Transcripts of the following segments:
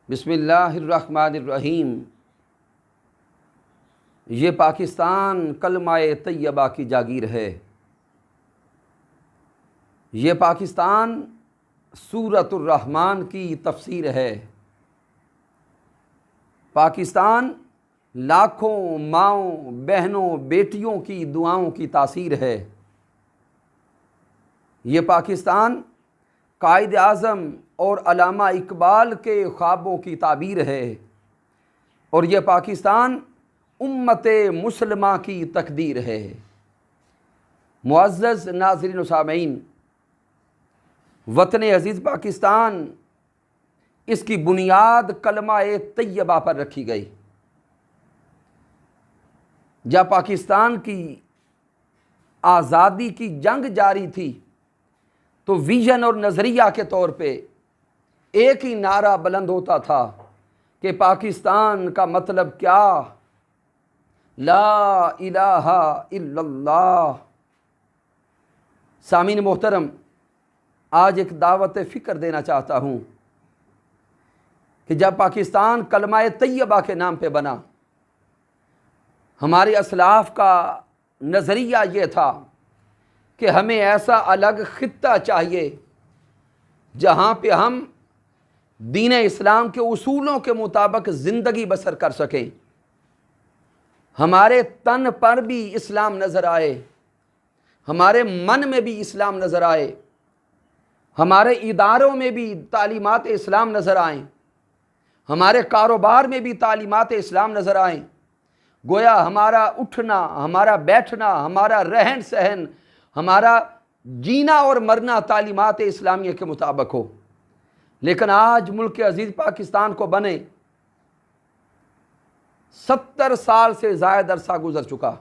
बिस्मिल्लाहिर्रहमानिर्रहीम। ये पाकिस्तान कलमाए तैयबा की जागीर है। ये पाकिस्तान सूरतुर रहमान की तफसीर है। पाकिस्तान लाखों माओं बहनों बेटियों की दुआओं की तासीर है। ये पाकिस्तान कायद आज़म और अल्लामा इकबाल के ख्वाबों की ताबीर है। और ये पाकिस्तान उम्मते मुसलमा की तकदीर है। मुअज़्ज़ज़ नाज़रीन व सामीन, वतन अज़ीज़ पाकिस्तान, इसकी बुनियाद कलमा-ए तैयबा पर रखी गई। जब पाकिस्तान की आज़ादी की जंग जारी थी तो विजन और नज़रिया के तौर पे एक ही नारा बुलंद होता था कि पाकिस्तान का मतलब क्या, ला इलाहा इल्लल्लाह। सामीन मोहतरम, आज एक दावत फ़िक्र देना चाहता हूँ कि जब पाकिस्तान कलमा-ए तैयबा के नाम पे बना, हमारे असलाफ़ का नज़रिया ये था कि हमें ऐसा अलग ख़ित्ता चाहिए जहाँ पे हम दीन इस्लाम के उसूलों के मुताबिक ज़िंदगी बसर कर सकें। हमारे तन पर भी इस्लाम नज़र आए, हमारे मन में भी इस्लाम नज़र आए, हमारे इदारों में भी तालीमात इस्लाम नज़र आएँ, हमारे कारोबार में भी तालीमात इस्लाम नज़र आएँ। गोया हमारा उठना, हमारा बैठना, हमारा रहन सहन, हमारा जीना और मरना तालीमात इस्लामिया के मुताबिक हो। लेकिन आज मुल्क अज़ीज़ पाकिस्तान को बने 70 साल से ज़ायद अरसा गुजर चुका।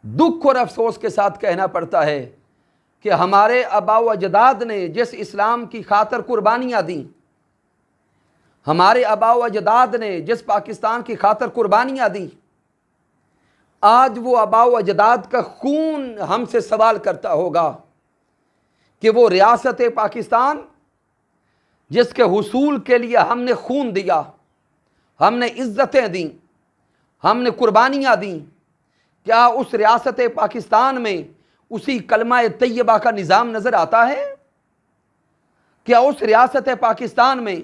दुख और अफसोस के साथ कहना पड़ता है कि हमारे आबा व अजदाद ने जिस इस्लाम की खातर कुर्बानियाँ दी, हमारे आबा व अजदाद ने जिस पाकिस्तान की खातर कुर्बानियाँ दी, आज वो आबा व अजदाद का खून हमसे सवाल करता होगा कि वो रियासत पाकिस्तान जिसके हुसूल के लिए हमने खून दिया, हमने इज़्ज़तें दी, हमने कुर्बानियाँ दी, क्या उस रियासत पाकिस्तान में उसी कलमा तैयबा का निज़ाम नज़र आता है? क्या उस रियासत पाकिस्तान में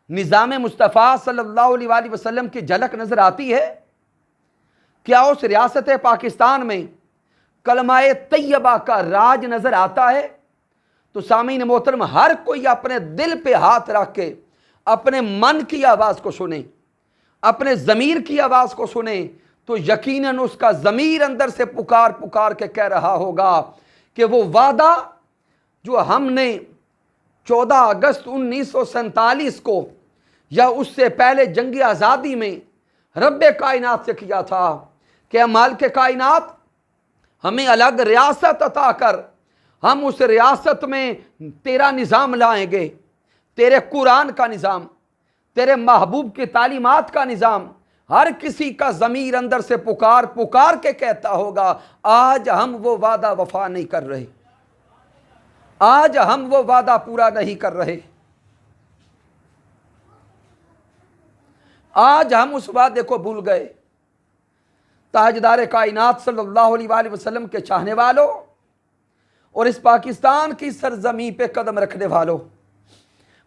निज़ाम मुस्तफ़ा सल्लल्लाहु अलैहि वसल्लम की झलक नज़र आती है? क्या उस रियासत पाकिस्तान में कलमा तैयबा का राज नज़र आता है? तो सामीन मोहतरम, हर कोई अपने दिल पे हाथ रख के अपने मन की आवाज़ को सुने, अपने ज़मीर की आवाज़ को सुने, तो यकीनन उसका ज़मीर अंदर से पुकार पुकार के कह रहा होगा कि वो वादा जो हमने 14 अगस्त 1947 को या उससे पहले जंग आज़ादी में रब्बे कायनात से किया था कि मालिक कायनात हमें अलग रियासत अता कर, हम उस रियासत में तेरा निज़ाम लाएंगे, तेरे कुरान का निज़ाम, तेरे महबूब की तालीमात का निज़ाम। हर किसी का ज़मीर अंदर से पुकार पुकार के कहता होगा, आज हम वो वादा वफा नहीं कर रहे, आज हम वो वादा पूरा नहीं कर रहे, आज हम उस वादे को भूल गए। ताजदार कायनात सल्लल्लाहु अलैहि वसल्लम के चाहने वालों और इस पाकिस्तान की सरजमी पे कदम रखने वालों,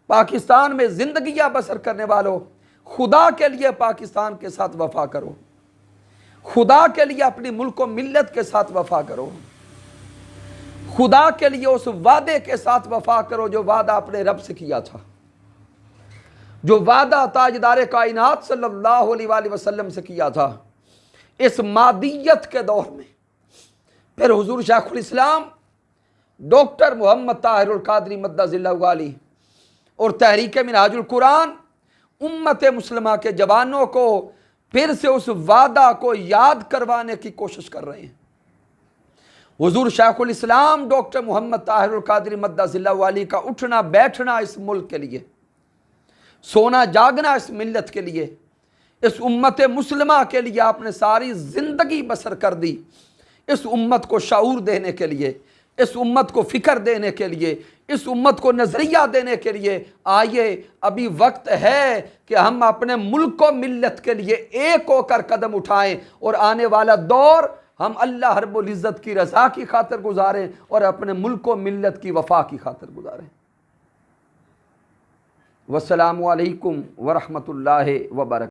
पाकिस्तान में ज़िंदगियाँ बसर करने वालों, खुदा के लिए पाकिस्तान के साथ वफा करो, खुदा के लिए अपनी मुल्क व मिल्लत के साथ वफा करो, खुदा के लिए उस वादे के साथ वफा करो जो वादा अपने रब से किया था, जो वादा ताजदार कायनात सल्लल्लाहु अलैहि वसल्लम से किया था। इस मादियत के दौर में फिर हुजूर शेखुल इस्लाम डॉक्टर मोहम्मद ताहिरुल कादरी मद्दज़िल्लहु आली और तहरीक मिनहाजुल कुरान उम्मत मुस्लिमा के जवानों को फिर से उस वादा को याद करवाने की कोशिश कर रहे हैं। हुजूर शेखुल इस्लाम डॉक्टर मोहम्मद ताहिरुल कादरी मद्दज़िल्लहु आली का उठना बैठना इस मुल्क के लिए, सोना जागना इस मिल्लत के लिए, इस उम्मत मुस्लिमा के लिए आपने सारी ज़िंदगी बसर कर दी। इस उम्मत को शऊर देने के लिए, इस उम्मत को फ़िक्र देने के लिए, इस उम्मत को नज़रिया देने के लिए आइए अभी वक्त है कि हम अपने मुल्क व मिल्लत के लिए एक होकर कदम उठाएं और आने वाला दौर हम अल्लाह रब्बुल इज़्ज़त की रज़ा की खातिर गुजारें और अपने मुल्क व मिल्लत की वफ़ा की खातिर गुजारें। वस्सलामु अलैकुम व रहमतुल्लाहि व बरकातहू।